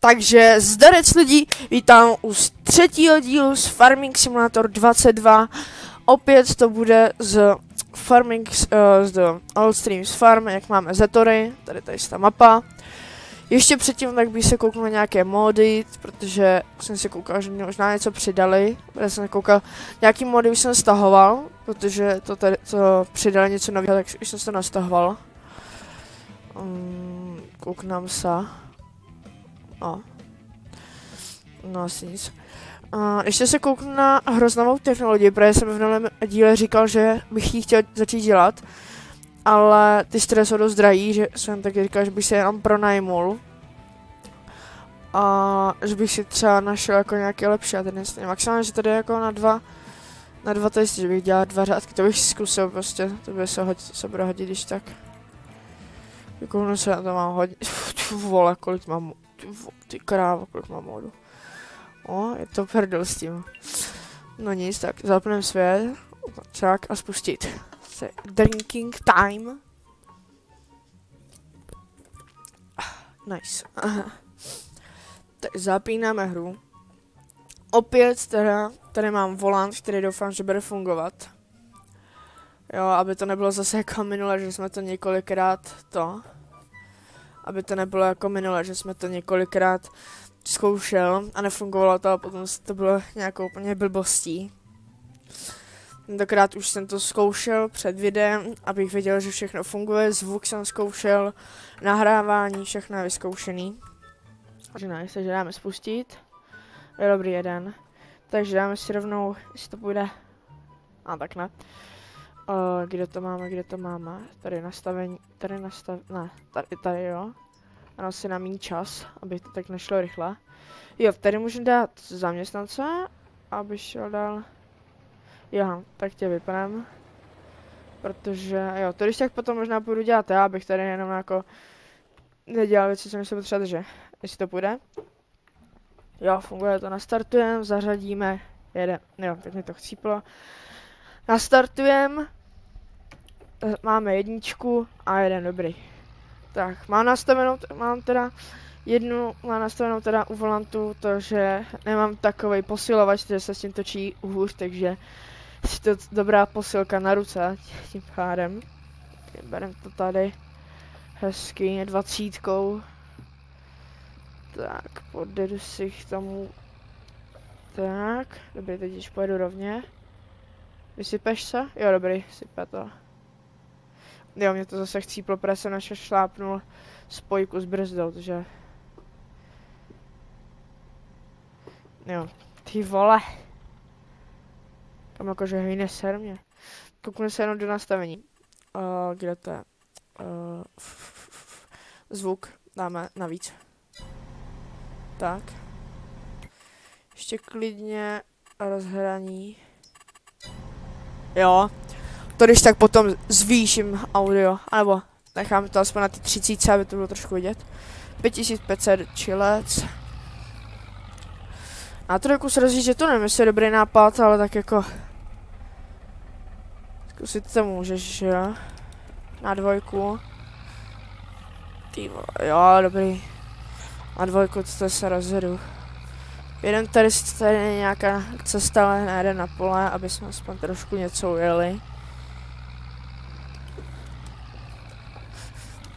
Takže zdarec lidi, vítám u třetího dílu z Farming Simulator 22. Opět to bude z Farming, z Old Streams Farm, jak máme Zetory, tady je ta mapa. Ještě předtím tak bych se koukal na nějaké mody, protože jsem si koukal, že mě možná něco přidali. Já jsem koukal, nějaký mody už jsem stahoval, protože to přidali něco nového, tak už jsem se to nastahoval. Kouknám se. No asi nic. Ještě se kouknu na hroznovou technologii, protože jsem v minulém díle říkal, že bych ji chtěl začít dělat. Ale ty stroje jsou dost drahý, že jsem taky říkal, že bych si jenom pronajmul. A že bych si třeba našel jako nějaké lepší a ten maximálně, že tady je jako na dva testy, že bych dělal 2 řádky, to bych zkusil prostě, to by se bude hodit, když tak. Kouknu se na to mám hodně, vole, kolik mám, ty kráva, kolik mám modu. Je to prdel s tím. No nic, tak zapneme svět, tak a spustit. Drinking time. Nice. Tak zapínáme hru. Opět teda, tady mám volant, který doufám, že bude fungovat. Jo, aby to nebylo zase jako minule, že jsme to několikrát aby to nebylo jako minule, že jsme to několikrát zkoušel a nefungovalo to a potom to bylo nějakou úplně blbostí. Tentokrát už jsem to zkoušel před videem, abych věděl, že všechno funguje, zvuk jsem zkoušel, nahrávání, všechno je vyzkoušený. Takže dáme spustit. Je dobrý jeden. Takže dáme si rovnou, jestli to půjde. Tak ne. Kde to máme? Tady nastavení, tady jo. Ano, si na méně čas, aby to tak nešlo rychle. Jo, tady můžeme dát zaměstnance, aby šel dál. Jo, tak tě vypnem. Protože, jo, to když tak potom možná půjdu dělat já, abych tady jenom jako nedělal věci, co mi se potřeba držet. Jestli to půjde. Jo, funguje to, nastartujeme, zařadíme, jeden, jo, teď mi to chcíplo. Nastartujeme, máme jedničku a jeden, dobrý. Tak, mám nastavenou teda u volantu to, že nemám takovej posilovač, že se s tím točí hůř, takže je to dobrá posilka na ruce, tím pádem. Berem to tady hezky, 20. Tak, podjedu si k tomu. Tak, dobrý, teď již pojedu rovně. Vysypeš se? Jo, dobrý, sype to. Jo, mě to zase chcíplo, protože jsem naše šlápnul spojku s brzdou, takže... Jo, ty vole. Tam jakože hejne ser mě. Kouknu se jenom do nastavení. Kde to je? Zvuk dáme navíc. Tak. Ještě klidně rozhraní. Jo. To když tak potom zvýším audio, anebo nechám to aspoň na ty 30, aby to bylo trošku vidět. 5500 čilec. A trochu se rozjíždět, že to nevím, jestli je dobrý nápad, ale tak jako... Zkusit to můžeš, jo? Na 2. Ty vole, jo, dobrý. Na 2 to se rozjedu. Jeden tady je nějaká cesta, ale nejde na pole, aby jsme aspoň trošku něco ujeli.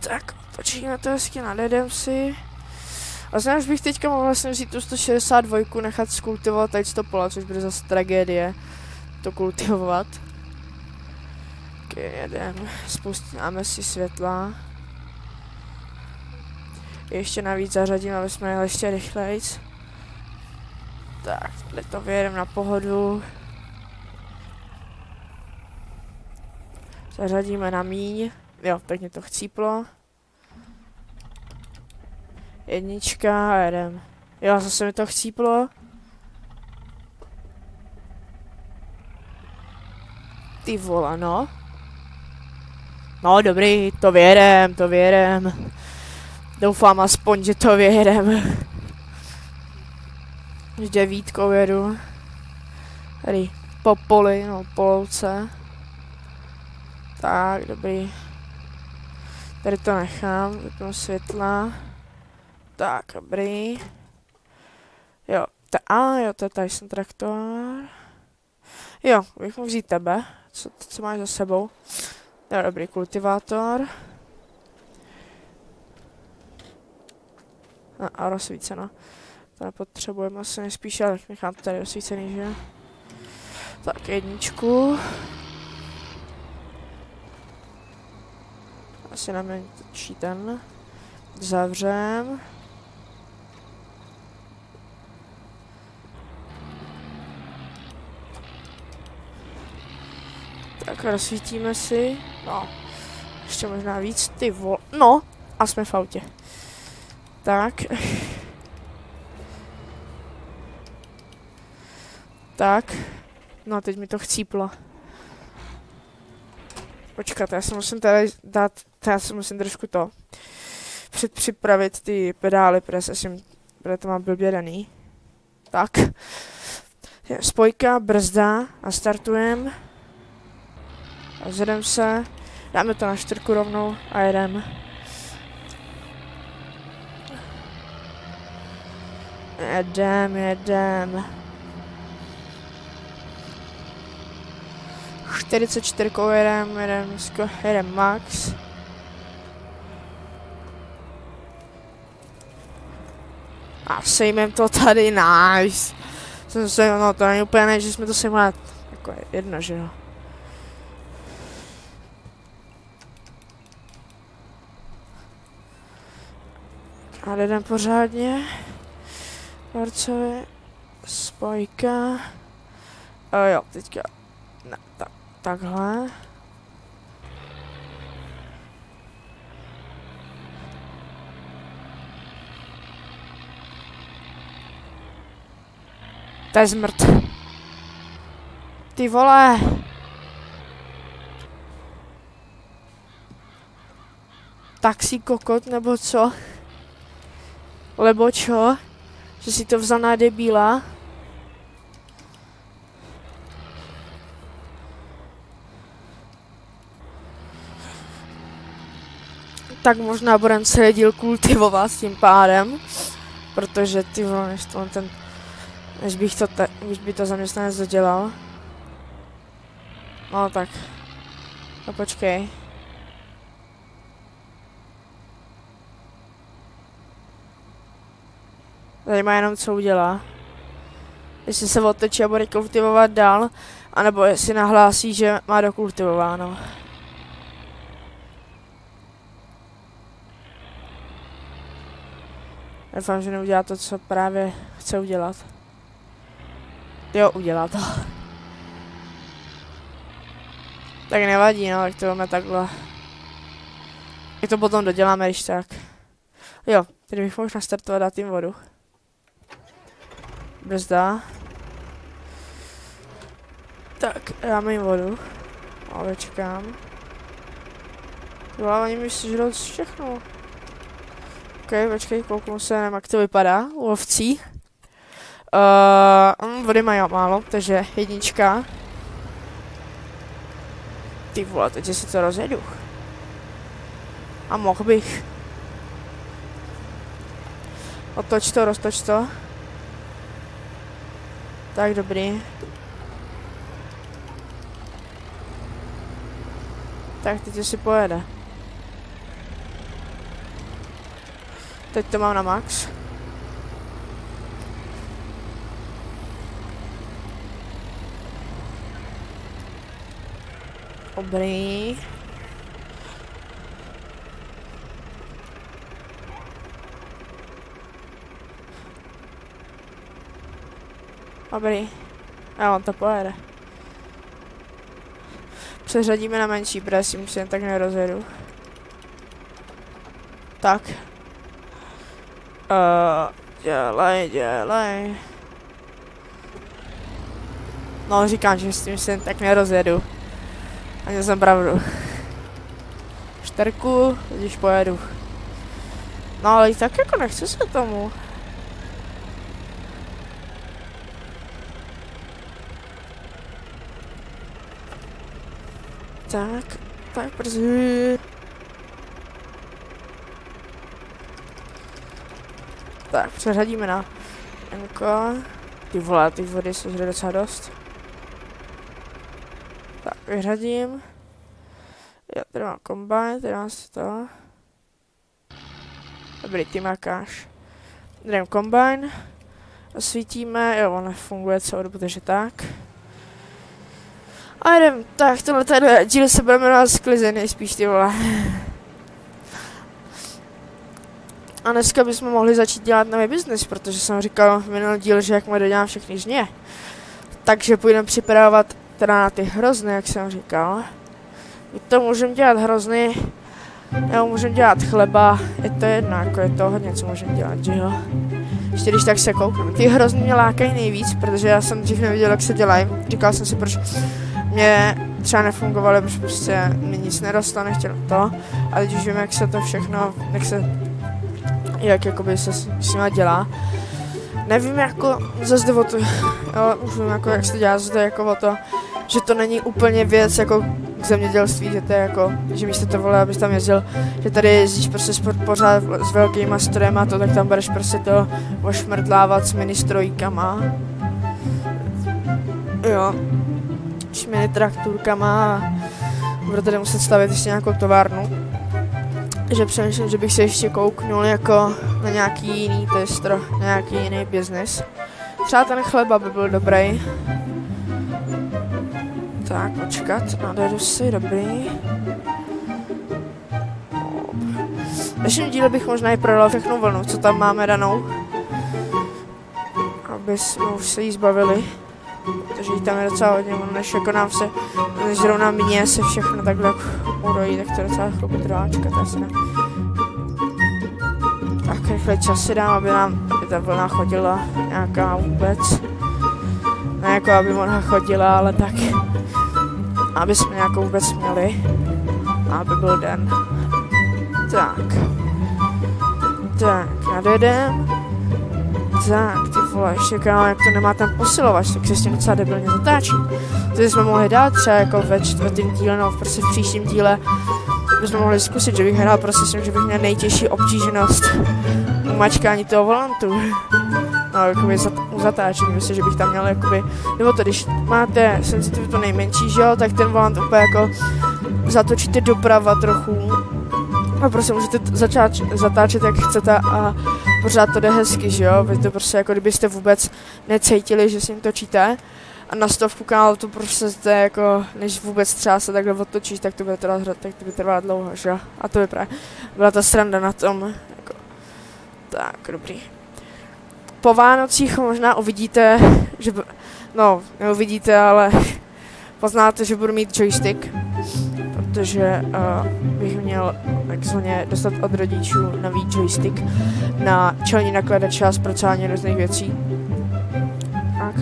Tak, počítáme to hezky, nadjedem si. Vlastně už bych teďka mohl vlastně vzít tu 162, nechat skultivovat tady to pole, což bude zase tragédie to kultivovat. Ok, jedem, spustíme si světla. Ještě navíc zařadím, aby jsme jeli ještě rychlejc. Tak, tady to vyjedeme na pohodu. Zařadíme na míň. Jo, tak mě to chcíplo. Jednička a jedem. Jo, zase mi to chcíplo. Ty vole, no. No, dobrý, to vyjedem. Doufám aspoň, že to vyjedem. S 9 jedu. Tady po poli, no po louce. Tak, dobrý. Tady to nechám, vypnu světla. Tak, dobrý. Jo, to je Tyson traktor. Jo, bych mohl vzít tebe. Co máš za sebou? Jo, dobrý, kultivátor. A rozsvíceno. To nepotřebujeme asi nejspíš, ale nechám to tady rozsvícený, že? Tak, jedničku. Asi na mě točí ten. Zavřem. Tak rozsvítíme si. No. Ještě možná víc, ty vole. No, a jsme v autě. Tak. Tak. No, teď mi to chcíplo. Počkat, já se musím tady dát, já se musím trošku to předpřipravit ty pedály, protože to mám blbě daný. Tak. Spojka, brzda a startujem. A zjedem se. Dáme to na 4 rovnou a jedem. Jedem. 44 jedem max. A sejmem to tady, nice. No to není úplně ne, že jsme to sejmali, jako jedno, že jo. A jdem pořádně. Porcovi. Spojka. Jo, teďka. Ne, takhle. To je zmrt. Ty vole. Taxi kokot nebo co? Lebo čo? Že si to vzal na debíla? Tak možná budem celý díl kultivovat s tím pádem. Protože ty vole, než by to zaměstnanec dodělal. No tak. No počkej. Zajímá jenom, co udělá. Jestli se otočí a bude kultivovat dál, anebo jestli nahlásí, že má dokultivováno. Doufám, že neudělá to, co právě chce udělat. Jo, udělá to. Tak nevadí, no, tak to máme takhle. Jak to potom doděláme, když tak. Jo, teď bych mohl nastartovat, dát jim vodu. Brzda. Tak, dáme jim vodu. Ale čekám. Jo, oni mi sežrou všechno. Ok, počkej, kouknu se, nevím, jak to vypadá u ovcí. Vody mají málo, takže jednička. Ty vole, teď si to rozjedu. A mohl bych. Otoč to, roztoč to. Tak, dobrý. Tak, teď si pojede. Teď to mám na max. Dobrý. Dobrý. A on to pojede. Přeřadíme na menší, protože si musím tak nerozjedu. Tak. Dělej. No, říkám, že s tím se tak nerozjedu. Ani jsem pravdu. 4, když pojedu. No, ale i tak jako nechci se tomu. Tak brzy. Tak, přeřadíme na Mko. Ty vole, ty vody jsou zde docela dost. Tak, vyřadím. Já tady mám kombajn, tady mám to. Dobrý, ty makáš. Tady mám kombajn. Osvítíme, jo, on nefunguje celou dobu, takže tak. A jdem, tak tohle tady díl se bude jmenovat Sklizený, spíš ty vole. A dneska bychom mohli začít dělat nový biznis, protože jsem říkal v minulý díl, že jak má dodělám všechny žně. Takže půjdeme připravovat teda na ty hrozny, jak jsem říkal. My to můžeme dělat hrozny, nebo můžeme dělat chleba, je to jedno, jako je to hodně, co můžeme dělat, že jo. Ještě když tak se kouknu. Ty hrozny mě lákají nejvíc, protože já jsem dřív neviděl, jak se dělají. Říkal jsem si, proč mě třeba nefungovaly, protože prostě mi nic nerostlo, nechtěl to. A teď už vím, jak se to všechno, jak jakoby se s nima dělá. Nevím jako zase o to, jo, už vím jako jak se to dělá, zase jako o to, že to není úplně věc jako k zemědělství, že to je jako, že místo to vole, abys tam jezdil, že tady jezdíš prostě pořád s velkýma strojema to, tak tam budeš prostě to ošmrdlávat s mini strojkama. Jo, s mini traktůrkama a budu tady muset stavit ještě nějakou továrnu. Že přemýšlím, že bych se ještě kouknul jako na nějaký jiný testro, na nějaký jiný biznis. Třeba ten chleba by byl dobrý. Tak, počkat, nadedu si, dobrý. V dnešním díle bych možná i prodal všechnu vlnu, co tam máme danou. Aby jsme už se jí zbavili. Protože jí tam je docela hodně, než jako nám se, než zrovna mně se všechno takhle urojí, tak to docela chvilku trvá, čekat asi ne. Tak rychle čas si dám, aby ta vlna chodila nějaká vůbec. Ne jako aby ona chodila, ale tak. Aby jsme nějakou vůbec měli. Aby byl den. Tak. Tak, nadjedem. Tak, ty vole, ještě kámo, jak to nemá ten posilovač, tak se s tím docela debilně zatáčí. To jsme mohli dát třeba jako ve čtvrtém díle, no prostě v příštím díle bychom mohli zkusit, že bych hrál prostě s tím, že bych měl nejtěžší obtížnost u mačkání toho volantu. No, jakoby u zatáčení, myslím, že bych tam měl jakoby, nebo to, když máte senzitivitu nejmenší, že jo, tak ten volant úplně jako zatočíte doprava trochu. A prostě můžete zatáčet jak chcete a pořád to jde hezky, že jo? Vy to prostě jako kdybyste vůbec necítili, že si jim točíte. A na 100 kanál to prostě jste jako, než vůbec třeba se takhle otočíš, tak to bude trvat dlouho, že jo? A to vypadá, byla ta sranda na tom, jako, tak, dobrý. Po Vánocích možná uvidíte, že, no, neuvidíte, ale poznáte, že budu mít joystick. Protože bych měl takzvaně dostat od rodičů nový joystick na čelní nakladače a zpracování různých věcí. Tak.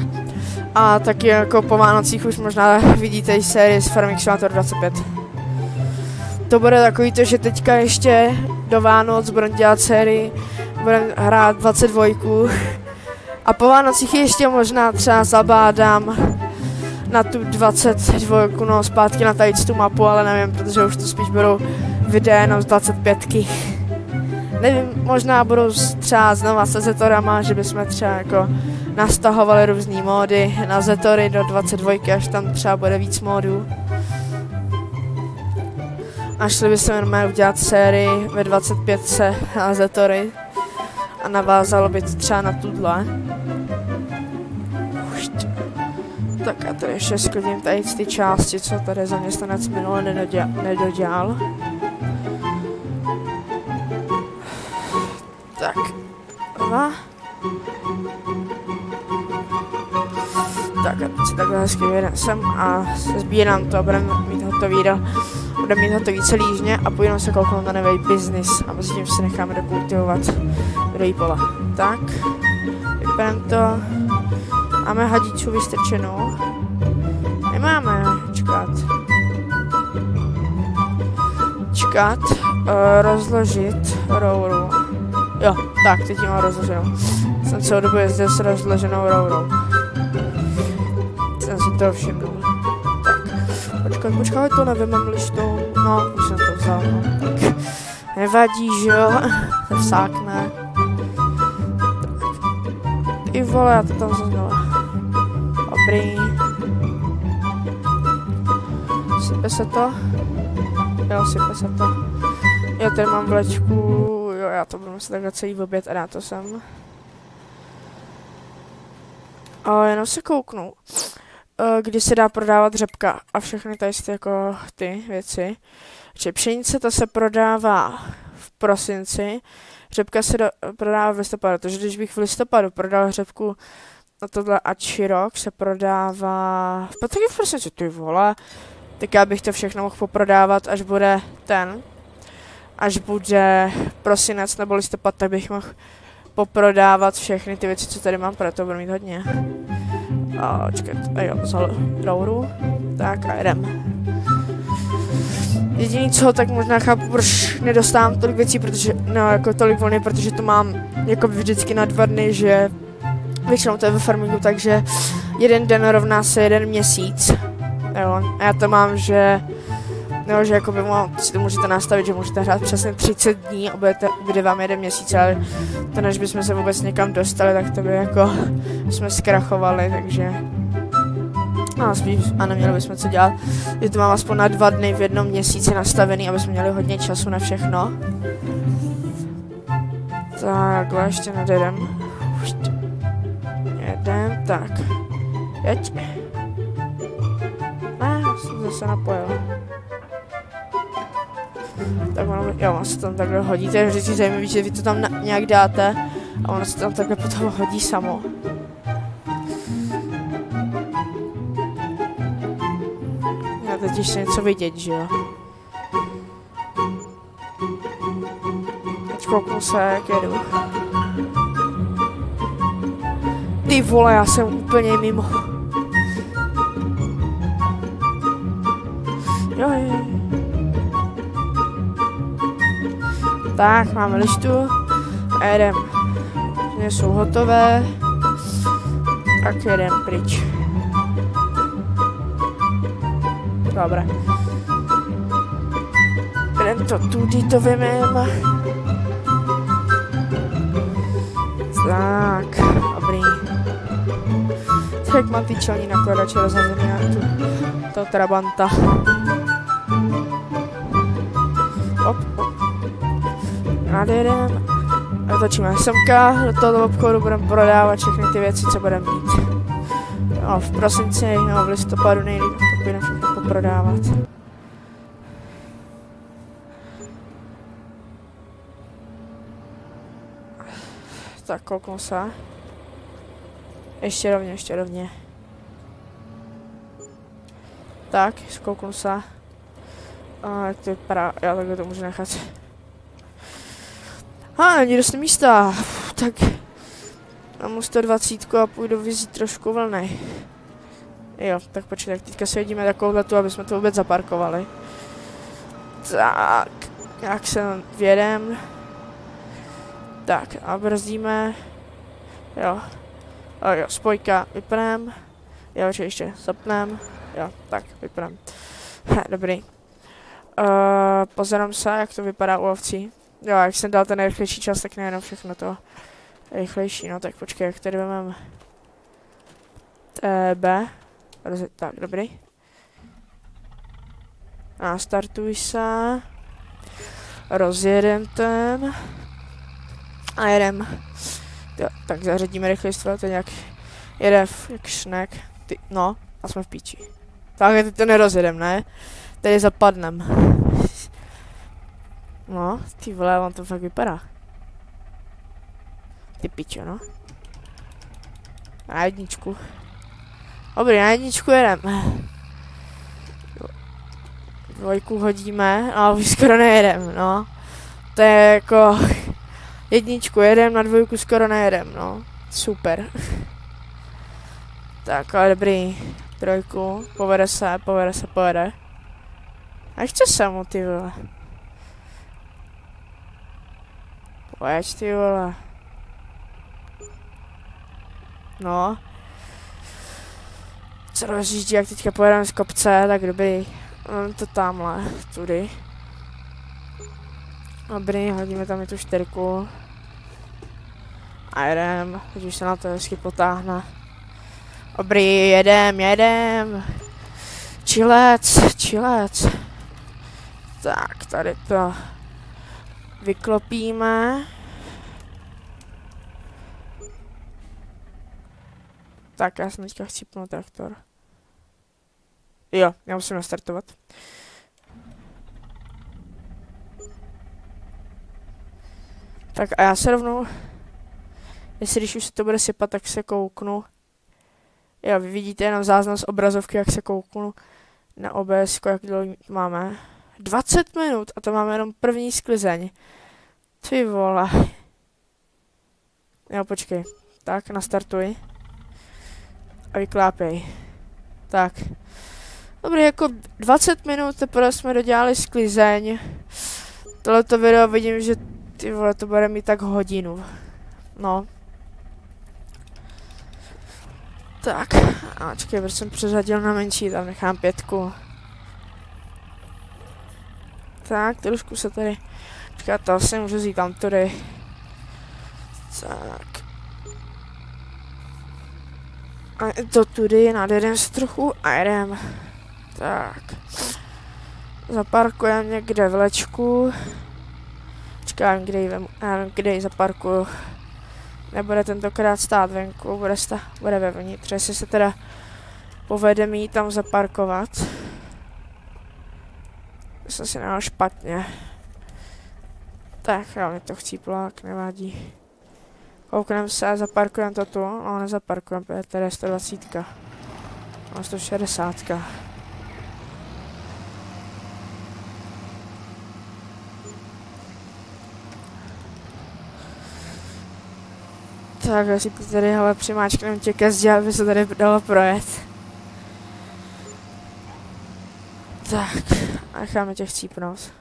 A taky jako po Vánocích už možná vidíte i sérii z Farming Simulator 25. To bude takový to, že teďka ještě do Vánoc budeme dělat sérii, budeme hrát 22. A po Vánocích ještě možná třeba zabádám na tu 22, no zpátky na tady tu mapu, ale nevím, protože už to spíš budou videa jenom z 25. Nevím, možná budou třeba znova se Zetorama, že bychom třeba jako nastahovali různý módy na Zetory do 22, až tam třeba bude víc módů. A šli bychom jenom udělat sérii ve 25 na Zetory a navázalo by to třeba na tuhle. Tak já tady ještě sklidím tady ty části, co tady zaměstnanec minule nedodělal. Tak, dva. Tak a teď si takhle hezky vyjedem sem a sbírám to a budeme mít hotový celý žně a půjdeme se kouknout na nový biznis a mezi tím si necháme dokultivovat druhý pole. Tak, vypadám to. Máme hadičku vystrčenou. Nemáme, čekat, rozložit rouru. Jo, tak, teď ji mám rozloženou. Jsem celou dobu jezdil s rozloženou rourou. Jsem si to všimnul. Tak, počkat, to nevím, mám lištou. No, už jsem to vzal, no, tak. Nevadí, že jo, se vsákne. Ty vole, já to tam znova. Dobrý. Sype se to? Jo, sype se to. Jo, tady mám vlečku. Jo, já to budu muset takhle celý oběd a dát to sem. Ale jenom se kouknu, kdy se dá prodávat řepka a všechny tady jako ty věci. Čiže pšenice to se prodává v prosinci, řepka se prodává v listopadu, takže když bych v listopadu prodal řepku na tohle a čirok se prodává taky v prosinci, ty vole, tak já bych to všechno mohl poprodávat, až bude až bude prosinec nebo listopad, tak bych mohl poprodávat všechny ty věci, co tady mám, proto budu mít hodně. A čekat, a jo, vzal rouru. Tak a jdem. Jediný co, tak možná chápu, proč nedostávám tolik věcí, protože, no jako tolik volně, protože to mám jako vždycky na 2 dny, že většinou to je ve farmingu, takže 1 den rovná se 1 měsíc. Jo, a já to mám, že no, že jako si to můžete nastavit, že můžete hrát přesně 30 dní a bude vám 1 měsíc, ale to než bychom se vůbec někam dostali, tak to by jako jsme zkrachovali, takže a neměli bychom co dělat. Je to mám aspoň na 2 dny v 1 měsíci nastavený, aby jsme měli hodně času na všechno. Takhle ještě nedjedem. Jedem, tak. Jeď. Ne, jsem zase napojil. Tak ono, jo, ono se tam takhle hodí, to je vždycky zajímavý, že vy to tam nějak dáte a ono se tam takhle potom hodí samo. Já teď ještě něco vidět, že jo. Teď kouknu se, jak jedu. Ty vole, já jsem úplně mimo. Jo. Tak, máme lištu a jedem. Mě jsou hotové. Tak jedem pryč. Dobré. Jedem to tudy to vymím. Tak, dobrý. Tak mám ty čelní nakladače rozhazený na to trabanta. Op. Nadjedem, otočíme semka, do toho obchodu budeme prodávat všechny ty věci, co budeme mít. No, v prosinci, no, v listopadu nejlíp, tak budeme všechno poprodávat. Tak, kouknu se. Ještě rovně. Tak, zkouknu se. A jak to vypadá, já takhle to můžu nechat. Není dost místa, tak mám 120 a půjdu vyzít trošku vlny. Jo, tak počkej, tak teďka si jedíme takovouhletu, aby jsme to vůbec zaparkovali. Tak, jak se vjedem. Tak, a brzdíme. Jo. A jo, spojka, vypnem. Jo, či ještě zapnem. Jo, tak, vypnem. Dobrý. Pozerám se, jak to vypadá u ovcí. Jo, jak jsem dal ten nejrychlejší čas, tak nejenom všechno to rychlejší, no tak počkej, jak tady máme B. Tak, dobrý. A startuj se. Rozjedem ten. A jedem. Jo, tak zařadíme rychlejstvo, to nějak jede jak šnek. No, a jsme v píči. Tak teď to nerozjedem, ne? Tady zapadnem. No, ty vole, on to fakt vypadá. Ty pičo, no. Na 1. Dobrý, na 1 jedem. 2 hodíme, ale už skoro nejedem, no. To je jako... 1 jedem, na 2 skoro nejedem, no. Super. Tak, ale dobrý. 3, povede. A chce se mu, ty vole. Pojď, ty vole. No. Co rozjíždí, jak teďka pojedeme z kopce, tak dobrý. To tamhle, tudy. Dobrý, hodíme tam i tu 4. A jedem, teď už se na to hezky potáhne. Dobrý, jedem. Čilec. Tak, tady to vyklopíme. Tak, já jsem teďka chcípnul traktor. Jo, já musím nastartovat. Tak a já se rovnou, jestli když už se to bude sypat, tak se kouknu. Jo, vy vidíte jenom záznam z obrazovky, jak se kouknu na OBS, jak dlouho máme. 20 minut a to máme jenom první sklizeň. Ty vole. Jo, počkej. Tak, nastartuj. A vyklápej. Tak. Dobrý, jako 20 minut teprve jsme dodělali sklizeň. Tohleto video vidím, že ty vole, to bude mít tak hodinu. No. Tak, a čekaj, protože jsem přeřadil na menší, tam nechám 5. Tak, trošku se tady... Čekat, to asi můžu vzít tam tady. Tak. A to tudy, nadjedem se trochu a jedem. Tak. Zaparkujeme někde vlečku. Čekám, kde ji zaparkuju. Nebude tentokrát stát venku, bude vevnitř, jestli se teda povede mi ji tam zaparkovat. Jsem si nedal špatně. Tak, já mi to chcíplo, tak nevadí. Koukneme se a zaparkujeme to tu, no nezaparkujeme, tady je 120. No 160. Tak, já si tady hele přimáčkneme tě ke zdi, aby se tady dalo projet. Tak, a necháme tě chcípnout.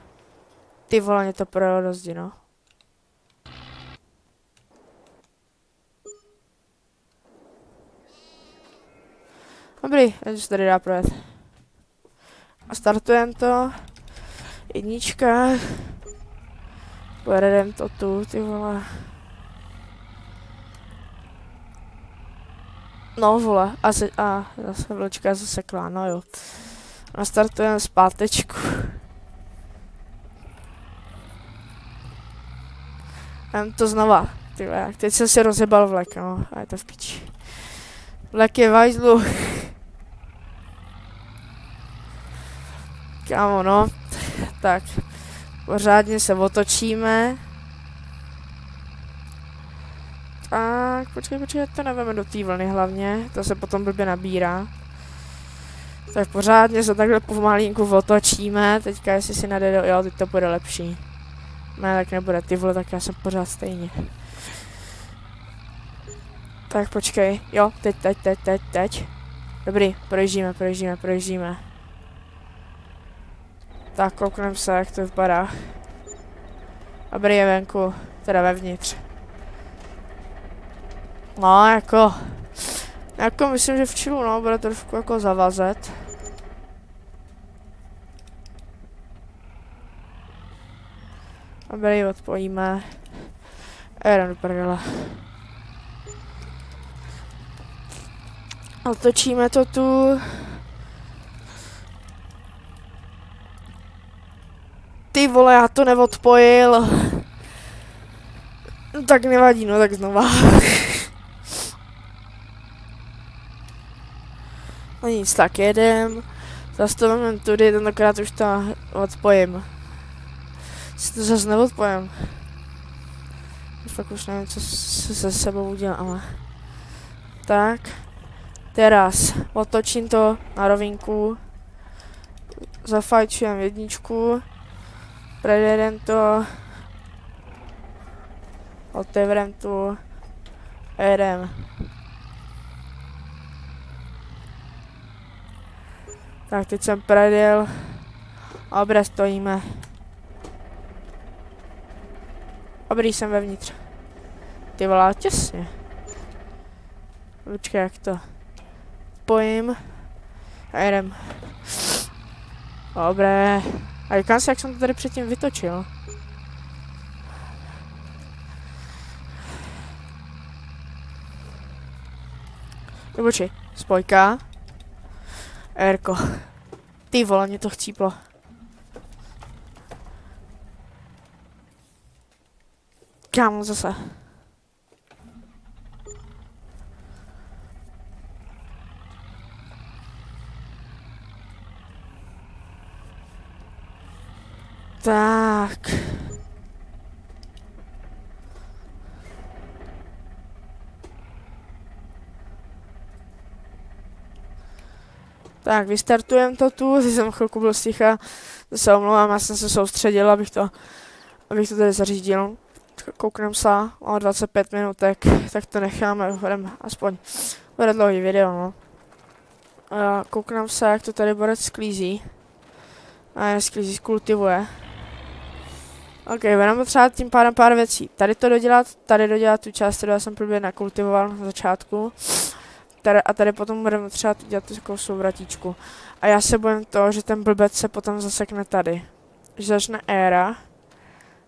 Ty vole, mě to projelo do zdi, no. Dobrý, teď se tady dá projet. A startujeme to. 1. Pojedeme to tu, ty vole. No vole, a zase vlečka zasekla, no jo. Nastartujeme zpátečku. Jdem to znova, ty vole, teď jsem si rozjebal vlek, no, a je to v piči. Vlek je v hajzlu. Kámo, no, tak, pořádně se otočíme. Tak, počkej, to neveme do té vlny hlavně, to se potom blbě nabírá. Tak pořádně se takhle pomalinku otočíme, teďka jestli si najde, jo, teď to bude lepší. Ne, tak nebude, ty vole, tak já jsem pořád stejně. Tak počkej, jo, teď. Dobrý, projíždíme. Tak, koukneme se, jak to vypadá. Dobrý, je venku, teda vevnitř. No, jako myslím, že v čilu, no, bude trošku jako zavazet. Dobrý, odpojíme. Jedem do prdele. Otočíme to tu. Ty vole, já to neodpojil. No, tak nevadí, no, tak znova. No nic, tak jedem. Zastavíme tudy, tentokrát už to odpojím. Si to zase neodpojím. Fakt už nevím, co se sebou uděláme. Tak. Teraz otočím to na rovinku. Zafajčujem 1. Prejedem to. Otevřem tu. Jedem. Tak teď jsem predjel. Dobré, stojíme. Dobrý, jsem vevnitř. Ty vole, těsně. Počkej, jak to spojím. A jedem. Dobré. A říkám si, jak jsem to tady předtím vytočil. Počkej, spojka. Erko. Ty vole, mě to chcíplo. Kámo, zase. Tak. Tak, vystartujeme to tu, si jsem chvilku byl sticha, to se omlouvám, já jsem se soustředil, abych to tady zařídil. Kouknem se, o 25 minutek, tak to necháme, budeme aspoň, bude dlouhý video, no. Kouknem se, jak to tady borec sklízí. A je sklízí, skultivuje. Ok, budeme potřebovat tím pádem pár věcí. Tady dodělat tu část, kterou já jsem průběh nakultivoval na začátku. A tady potom budeme třeba dělat takovou souvratíčku. A já se bojím toho, že ten blbec se potom zasekne tady. Že začne éra.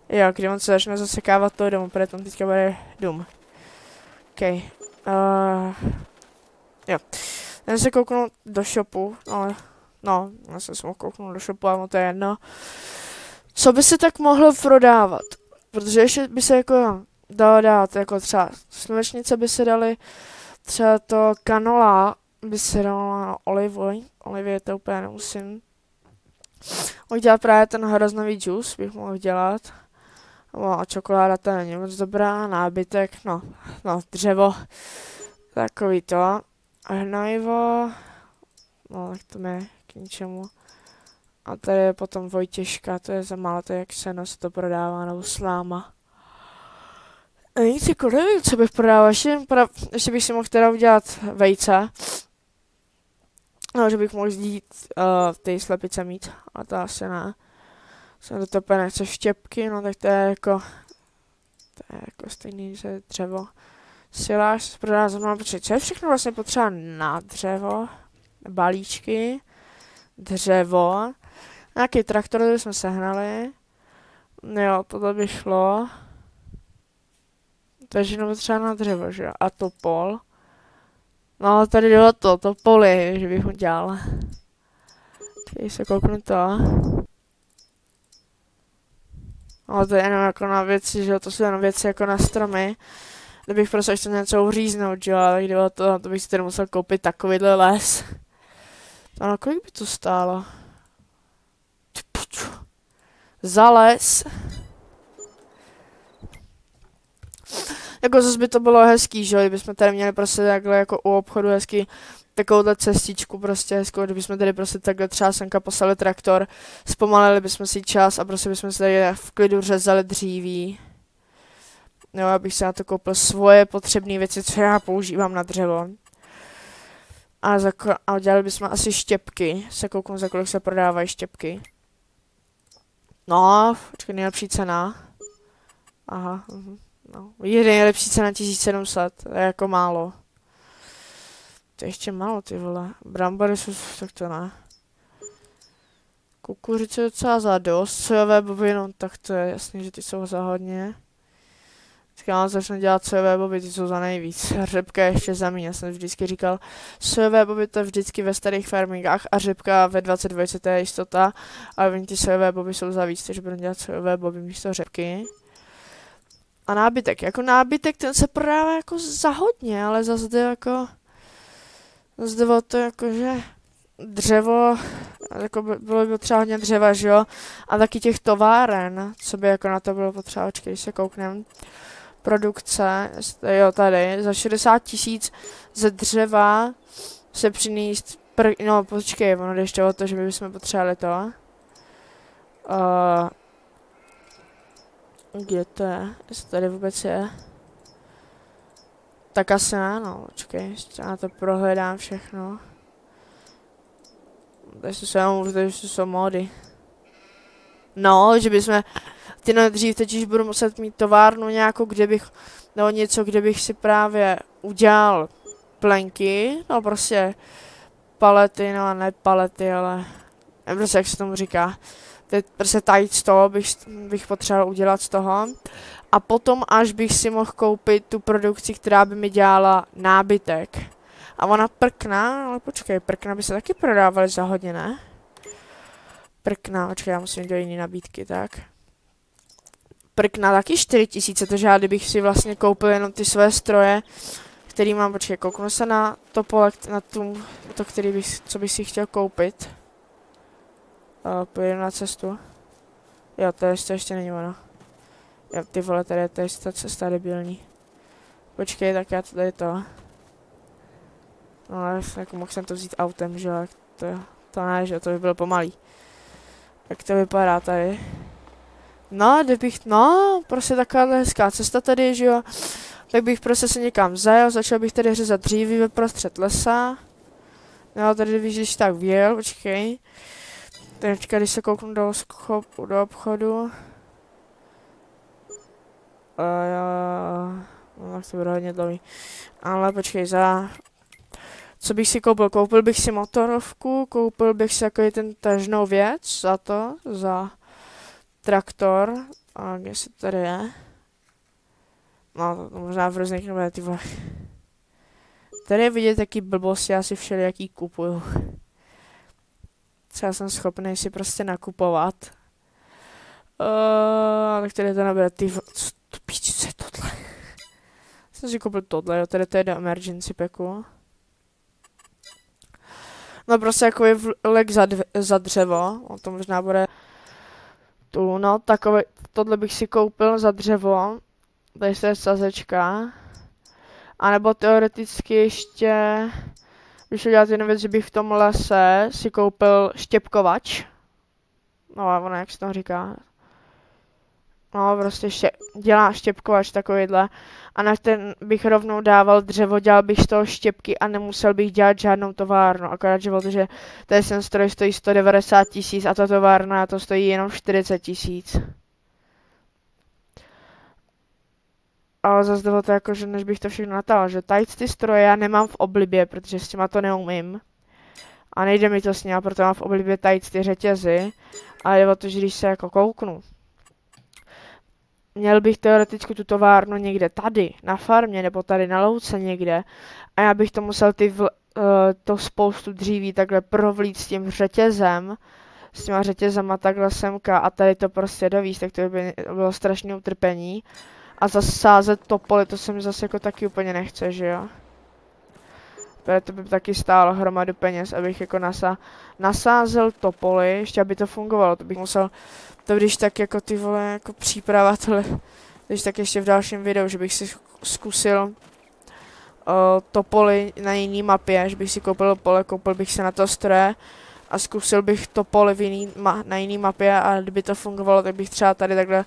Jo, kdy on se začne zasekávat toho domu, protože tam teďka bude dům. Ok. Jo. Ten se kouknu do shopu. No, já jsem se mohl kouknout do shopu, ale to je jedno. Co by se tak mohlo prodávat? Protože ještě by se jako dalo dát, jako třeba slunečnice by se daly. Třeba to kanola by se dalo na olivy to úplně nemusím. Mohl dělat právě ten hroznový džus, bych mohl dělat. No, a čokoláda to není moc dobrá, nábytek, no, dřevo, takový to. A hnojivo, no tak to je k ničemu. A tady je potom Vojtěžka, to je za málo, to je jak seno se to prodává, nebo sláma. Nic jako nevím, co bych prodával, ještě bych si mohl teda udělat vejce. No, že bych mohl zdít ty slepice mít, ale to asi ne. Jsem do toho nechce štěpky, no tak to je jako stejný, že dřevo. Silář se prodá za mnou, protože co je všechno vlastně potřeba na dřevo? Balíčky, dřevo, nějaký traktor, který jsme sehnali. Jo, tohle by šlo. Takže no třeba na dřevo, že jo? A topol. No tady jde o topoly, že bych ho dělal. Když se kouknu to. No to je jenom jako na věci, že jo? To jsou jenom věci jako na stromy. Kdybych prostě chtěl něco uříznout, že jo? Ale jde o to bych si tedy musel koupit takovýhle les. Ano, kolik by to stálo? Za les. Jako zase by to bylo hezký, že jo, kdybychom tady měli prostě takhle jako u obchodu hezký takovouhle cestičku prostě hezkou, kdybychom tady prostě takhle třeba semka poslali traktor, zpomalili bychom si čas a prostě bychom si tady v klidu řezali dříví. Jo, abych si na to koupil svoje potřebné věci, co já používám na dřevo. A udělali bychom asi štěpky, se kouknu, za kolik se prodávají štěpky. No, počkej, nejlepší cena. Aha, no, nejlepší cena 1700, to je jako málo. To je ještě málo, ty vole. Brambory jsou, tak to ne. Kukuřice docela za dost, sojové boby, no tak to je jasný, že ty jsou za hodně. Teďka začne dělat sojové boby, ty jsou za nejvíc. Řepka je ještě za mě, já jsem vždycky říkal, sojové boby to je vždycky ve starých farmingách a řepka ve 22 to je jistota, ale oni ty sojové boby jsou za víc, takže budeme dělat sojové boby místo řepky. A nábytek, jako nábytek ten se prodává jako za hodně, ale zase jako zde o to jakože dřevo, jako bylo by potřeba hodně dřeva, že jo? A taky těch továren, co by jako na to bylo potřeba, očkej, když se kouknem. Produkce, jo tady, za 60 000 ze dřeva se přinést, no počkej, ono jde ještě o to, že my bychom potřebovali to. Kde to je? Jestli tady vůbec je? Tak asi ne, no, počkej, ještě na to prohledám všechno. Tady jsou módy. No, že bychom, ty nejdřív totiž budu muset mít továrnu nějakou, nebo něco, kde bych si právě udělal plenky, no prostě palety, no ne palety, ale prostě jak se tomu říká. Teď prostě tady z toho bych potřeboval udělat z toho. A potom až bych si mohl koupit tu produkci, která by mi dělala nábytek. A ona prkna, ale počkej, prkna by se taky prodávaly za hodně, ne? Prkna, počkej, já musím dělat jiný nabídky, tak. Prkna taky 4000, takže já kdybych si vlastně koupil jenom ty své stroje, který mám, počkej, kouknu se na to pole, na to, co bych si chtěl koupit. Pojedu na cestu. Jo, to ještě není ono. Jo, ty vole, tady to je ta cesta debilní. Počkej, tak já tady to. No, ale jako mohl jsem to vzít autem, že jo, to ne, že to by bylo pomalý. Jak to vypadá tady? No, no, prostě taková hezká cesta tady, že jo. Tak bych prostě se někam zajel, začal bych tady řezat dříví ve prostřed lesa. No, tady víš, když tak vjel, počkej. Teďka, když se kouknu do obchodu. No, tak to bude hodně dlouhý. Ale počkej, co bych si koupil? Koupil bych si motorovku, koupil bych si takový ten tažnou věc za traktor. A kde se tady je? No, to možná v různých nebude, ty vole. Tady je vidět, jaký blbosti já si všelijaký kupuju. Třeba jsem schopný si prostě nakupovat. Tak tady to nebude, ty vole. Co je tohle? Jsem si koupil tohle, jo, tady to je do emergency packu. No prostě jako je vlek za dřevo, on to možná bude tu, no takové, tohle bych si koupil za dřevo, tady je sazečka, a nebo teoreticky ještě, když udělat jednu věc, že bych v tom lese si koupil štěpkovač, no a ono jak se to říká, no prostě dělá štěpkovač takovýhle a na ten bych rovnou dával dřevo, dělal bych z toho štěpky a nemusel bych dělat žádnou továrnu, akorát, že ten stroj stojí 190 000 a ta továrna to stojí jenom 40 000. Ale zase jde o to jako, že než bych to všechno natáhl, že tady ty stroje já nemám v oblibě, protože s těma to neumím. A nejde mi to s ním, proto mám v oblibě tady ty řetězy, ale jde o to, že když se jako kouknu, měl bych teoreticky tu továrnu někde tady, na farmě, nebo tady na louce někde. A já bych to musel to spoustu dříví takhle provlít s tím řetězem. S těma řetězama takhle semka a tady to prostě dovíst, tak to by bylo strašné utrpení. A zase sázet topoly, to se mi zase jako taky úplně nechce, že jo. To by taky stálo hromadu peněz, abych jako nasázel topoly, ještě aby to fungovalo, to bych musel, to když tak jako ty vole, jako příprava tohle, když tak ještě v dalším videu, že bych si zkusil topoly na jiný mapě, že bych si koupil pole, koupil bych se na to stroje a zkusil bych topoly na jiný mapě a kdyby to fungovalo, tak bych třeba tady takhle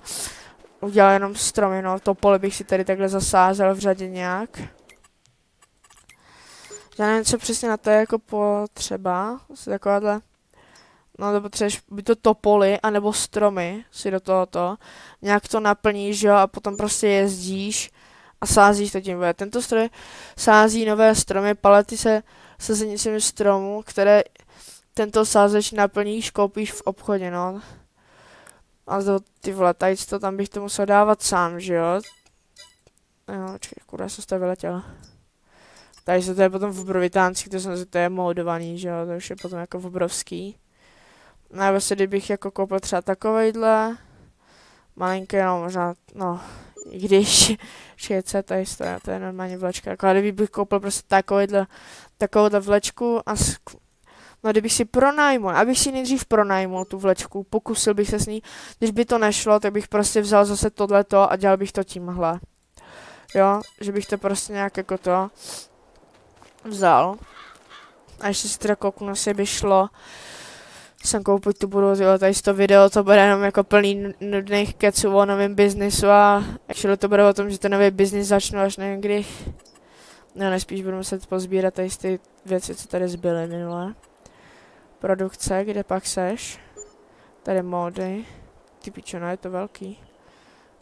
udělal jenom stromy, no, topoly bych si tady takhle zasázel v řadě nějak. Já nevím, co přesně na to je jako potřeba, asi takováhle, no to potřebuješ by to topoly, anebo stromy si do tohoto, nějak to naplníš, jo, a potom prostě jezdíš a sázíš to tím, tento stroj sází nové stromy, palety se sezenicemi stromů, které tento sázeč naplníš, koupíš v obchodě, no. A ty vole, tady to tam bych to musel dávat sám, že jo. Jo, čekaj, kurva, jsem z toho vyletěl. Tady se to je potom v obrovitánský, to je modovaný, že jo, to už je potom jako obrovský. No a vlastně, kdybych jako koupil třeba takovejhle, malinké, no možná, no, i když, šejce, to je normálně vlečka, jako kdybych koupil prostě takovouhle vlečku a no kdybych si pronajmul, abych si nejdřív pronajmul tu vlečku, pokusil bych se s ní, když by to nešlo, tak bych prostě vzal zase tohleto a dělal bych to tímhle. Jo, že bych to prostě nějak jako to vzal. A ještě si teda kouknu, jestli by šlo sem koupit tu budu, jo, tady z to video, to bude jenom jako plný nudných keců o novém biznisu a actually to bude o tom, že ten nový biznis začnu až nevím kdy. No, nejspíš budu muset pozbírat tady ty věci, co tady zbyly minule. Produkce, kde pak seš? Tady módy. Ty pičo, je to velký.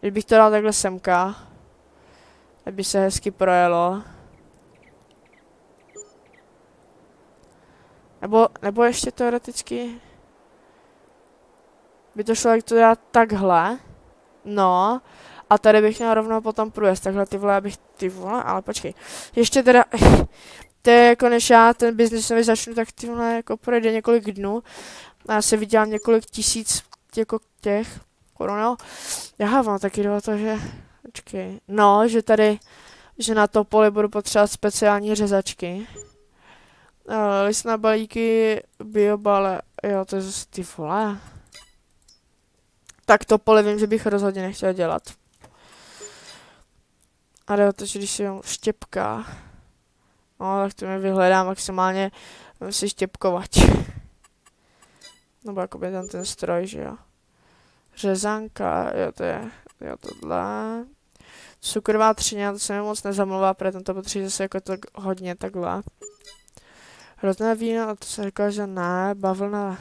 Kdybych to dal takhle semka, aby se hezky projelo. Nebo ještě teoreticky by to šlo, jak to dělat takhle. No. A tady bych měl rovnou potom průjezd. Takhle ty vole, abych ty vole, ale počkej. Ještě teda To je jako než já ten biznis nový začnu, tak ty vole jako projde několik dnů. A já si vydělám několik tisíc jako těch korun. Já mám taky do toho, že... Počkej. No, že tady... Že na to poli budu potřebovat speciální řezačky. Listné balíky, biobale... Jo, to je zase ty vole. Tak to poli vím, že bych rozhodně nechtěl dělat. A jde o to, že když si jen štěpka... No, tak to mi vyhledá maximálně si štěpkovač. Nebo jakoby ten stroj, že jo. Řezanka, jo, to je, jo, tohle. Cukrová třině, to se mi moc nezamluvá, protože to potřebuje zase jako tak hodně takhle. Hrozné víno, a to se říká, že ne, bavlna.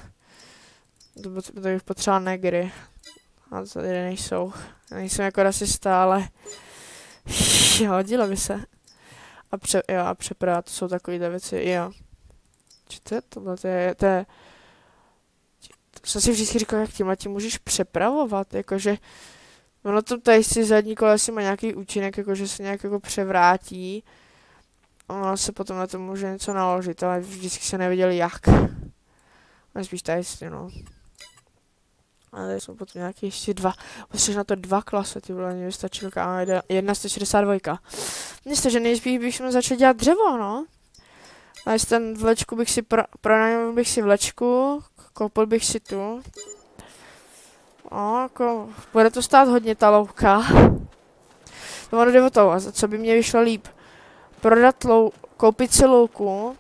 To bych potřeboval negry. A to tady nejsou. Nejsem jako rasista, ale... hodilo by se. A přeprava, to jsou takovýhle věci, jo. Či to je tohle, to je... To jsem si vždycky říkal, jak tím můžeš přepravovat, jakože... Ono to tady si zadní kolesi má nějaký účinek, jakože se nějak jako převrátí. Ono se potom na to může něco naložit, ale vždycky se nevěděli jak. Ale spíš tady si, no. Ale tady jsou potom nějaký ještě dva. Potřebuješ na to 2 klasy, ty vole, mě vystačilo, kámo, 162. Myslím, že nejspíš bychom začali dělat dřevo, no. A jestli ten vlečku bych si pronajmul bych si vlečku, koupil bych si tu. Jako, bude to stát hodně ta louka. No ono jde o to, a za co by mě vyšlo líp. Koupit si louku,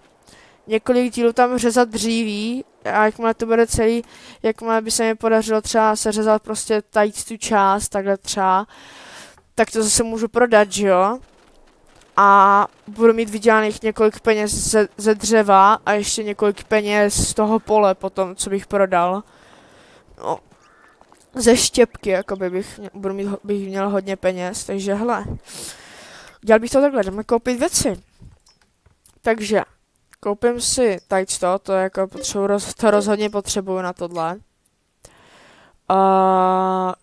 několik dílů tam řezat dříví, a jakmile to bude celý, jakmile by se mi podařilo třeba seřezat prostě tady tu část, takhle třeba, tak to zase můžu prodat, že jo? A budu mít vydělaných několik peněz ze dřeva a ještě několik peněz z toho pole potom, co bych prodal. No, ze štěpky, jakoby bych měl hodně peněz, takže hele. Dělal bych to takhle, jdeme koupit věci. Takže, koupím si tady to jako to rozhodně potřebuju na tohle.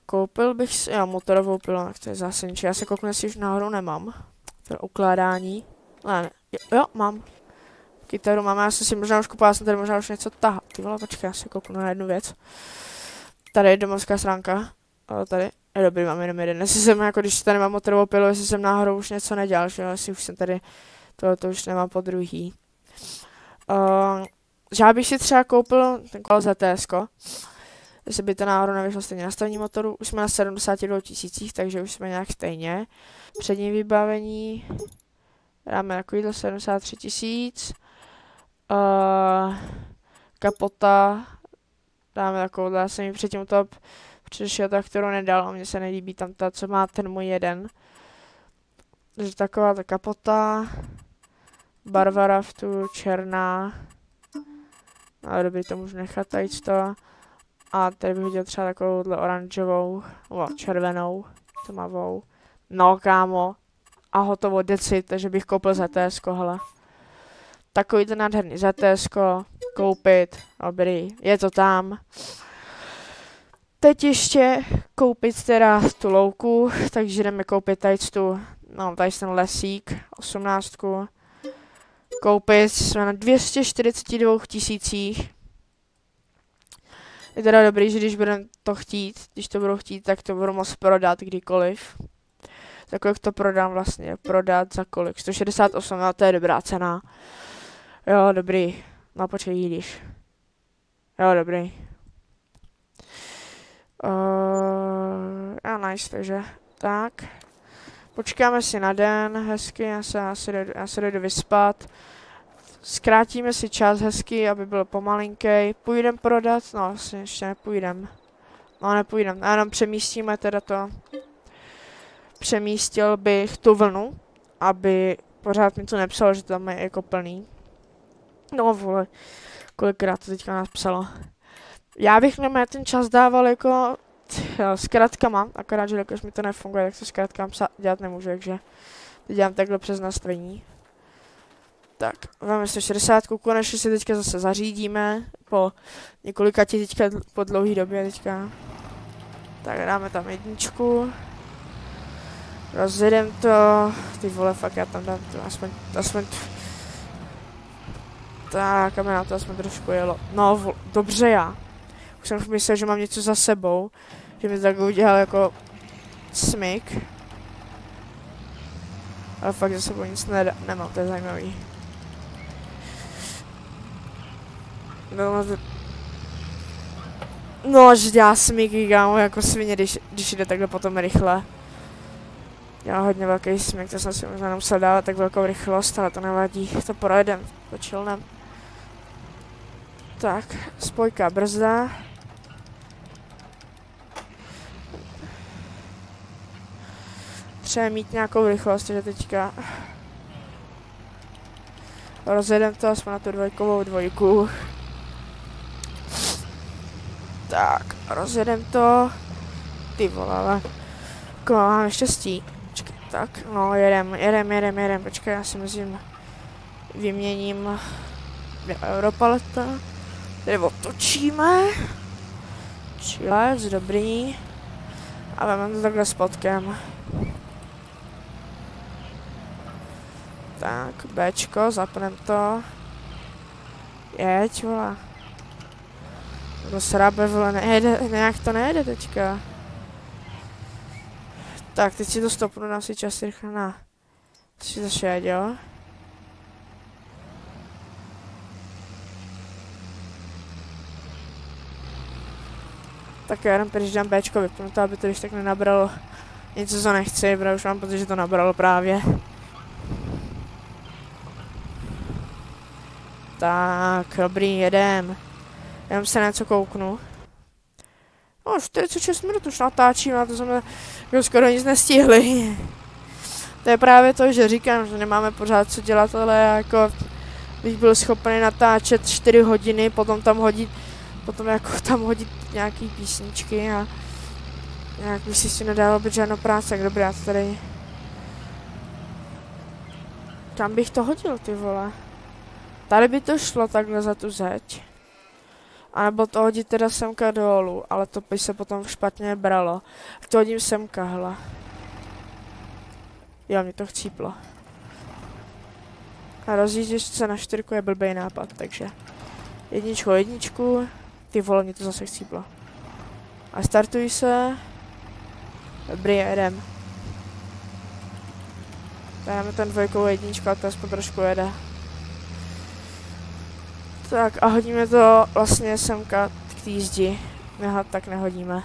Koupil bych si, motorovou pilu, to je zase nič, já se kouknu, jestli už nahoru nemám. To ukládání. Ne, jo, mám. Kytaru mám, já jsem si možná už kupoval, jsem tady možná už něco tahat. Ty vole, počkej, já se kouknu na jednu věc. Tady je domovská stránka. Tady je dobrý, mám jenom jeden. Jestli jsem, jako když tady mám motorovou pilu, jestli jsem náhodou už něco nedělal, že jo, jestli už jsem tady, to už nemám po druhý. Že já bych si třeba koupil ten kolo ZTS-ko. Jestli by to náhodou nevyšlo stejně nastavení motoru, už jsme na 72 000, takže už jsme nějak stejně. Přední vybavení, dáme takovýhle 73 000. Kapota, dáme takovouhle, já jsem ji předtím to přišel tak, kterou nedal, a mně se nelíbí tam ta, co má ten můj jeden. Takže taková ta kapota, barva raftu, černá, ale dobrý, to můžu nechat tady to. A tady bych viděl třeba takovouhle oranžovou, červenou, tmavou. No kámo, a hotovo, decit, takže bych koupil ZTS-ko, hele. Takový ten nádherný ZTS-ko, koupit, dobrý, je to tam. Teď ještě koupit teda tu louku, takže jdeme koupit tady tu, tady ten lesík, 18. Koupit jsme na 242 000. Je teda dobrý, že když budeme to chtít, když to budu chtít, tak to budu moct prodat kdykoliv. Za kolik to prodám vlastně, prodat za kolik, 168, no to je dobrá cena. Jo, dobrý, no počkej, jídíš. Jo, dobrý. Nice, takže, tak. Počkáme si na den, hezky, já se jdu vyspat. Zkrátíme si čas hezky, aby byl pomalinkej. Půjdem prodat? No, asi ještě nepůjdem. No, nepůjdem, jenom přemístíme teda to. Přemístil bych tu vlnu, aby pořád mi to nepsalo, že to tam je jako plný. No vole, kolikrát to teďka napsalo. Já bych na ten čas dával jako s kratkama, akorát, že jakož mi to nefunguje, tak to s kratkama dělat nemůžu, takže to dělám takhle přes nastavení. Tak, máme 160, konečně si teďka zase zařídíme, po několika teďka, po dlouhý době teďka. Tak dáme tam jedničku. Rozjedem to, ty vole, fakt já tam dám to, aspoň Tak, aby na to aspoň trošku jelo. No, dobře já. Už jsem myslel, že mám něco za sebou. Že mi tak udělal jako smyk. Ale fakt za sebou nic nemám, to je zajímavý. No, že dělá smyky, kámo, jako svině, když jde takhle potom rychle. Dělá hodně velký smyk, to jsem si možná nemusel dávat tak velkou rychlost, ale to nevadí, to projedem, to chillnem. Tak, spojka, brzda. Třeba mít nějakou rychlost, že teďka rozjedem to aspoň na tu dvojkovou dvojku. Tak, rozjedem to. Ty vole, ale máme štěstí. Počkej, tak, no jedem, počkej, já si myslím, vyměním europaleta. Tady otočíme. Čilec, dobrý. A vezmeme to takhle spodkem. Tak, Bčko, zapnem to. Jeď, vole. Do srabe, vole, nejede, nějak to nejede teďka. Tak, teď si to stopnu, dám si čas rychle na... Si to šed, jo? Tak já jenom když dám Bčko vypnuto, aby to když tak nenabralo něco, co nechci, protože už mám pocit, že to nabralo právě. Tak, dobrý, jedem. Jenom se na něco kouknu. No, 46 minut už natáčím a to jsme skoro nic nestihli. To je právě to, že říkám, že nemáme pořád co dělat, ale jako bych byl schopný natáčet 4 hodiny, potom tam hodit nějaký písničky a nějak bych si nedával být žádnou práci, tak dobrý, já to tady... Kam bych to hodil, ty vole? Tady by to šlo takhle za tu zeď. A nebo to hodit teda semka dolů, ale to by se potom špatně bralo. To hodím semka, hele. Jo, mě to chcíplo. A rozjíždět se na 4 je blbý nápad, takže... Jedničku. Ty vole, mě to zase chcíplo. A startuj se. Dobrý, jedem. Dáme ten dvojkovou jedničku a to aspoň trošku jede. Tak a hodíme to vlastně semka k té zdi. Tak nehodíme.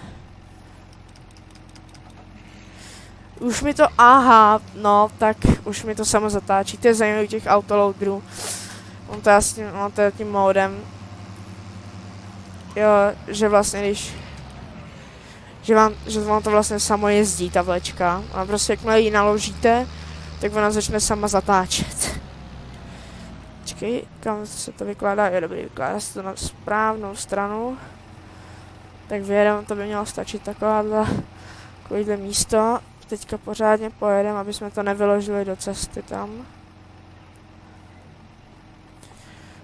Už mi to, aha, no, tak už mi to samo zatáčí. To je zajímavé u těch autoloaderů. On to je tím módem. Jo, že vlastně že vám to vlastně samo jezdí, ta vlečka. A prostě jakmile ji naložíte, tak ona začne sama zatáčet. Počkej, kam se to vykládá? Je dobrý, vykládá se to na správnou stranu. Tak vyjedeme, to by mělo stačit takovýhle místo. Teďka pořádně pojedeme, aby jsme to nevyložili do cesty tam.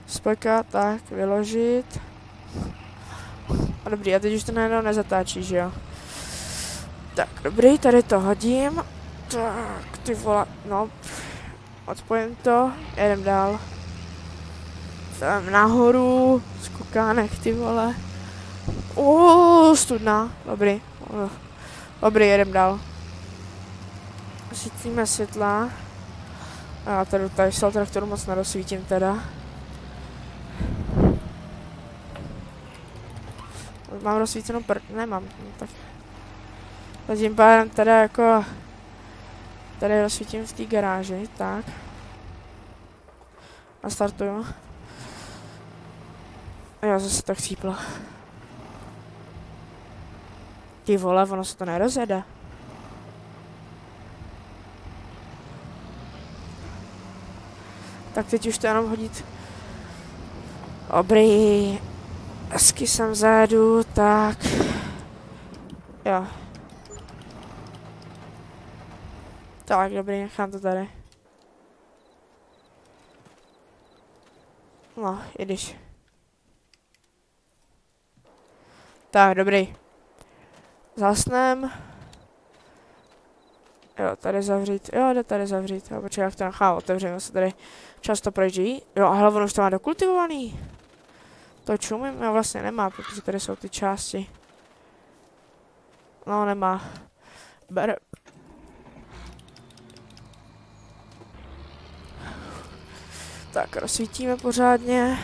Spojka, tak, vyložit. A dobrý, a teď už to najednou nezatáčí, že jo? Tak, dobrý, tady to hodím. Tak, ty vole, no. Odpojím to, jedem dál. Tam nahoru, skokánek, ty vole. Studna, dobrý. Dobrý, jedem dál. Svítíme světla. A tady z traktoru moc nerozsvítím teda. Mám rozsvícenou nemám, no tak. Tím pádem teda jako... Tady rozsvítím v té garáži, tak. A startuju. Jo, zase to chcíplo. Ty vole, ono se to nerozjede. Tak teď už to jenom hodit. Dobrý. Hezky jsem vzadu, tak. Jo. Tak, dobrý, nechám to tady. No, jedeš. Tak, dobrý. Zasnem. Jo, tady zavřít, jo, jde tady zavřít, jo, počkej, jak to nechám otevřený, se tady často projíždí. Jo, a hlavně už to má dokultivovaný. To čumím, jo, vlastně nemá, protože tady jsou ty části. No, nemá. Bere. Tak, rozsvítíme pořádně.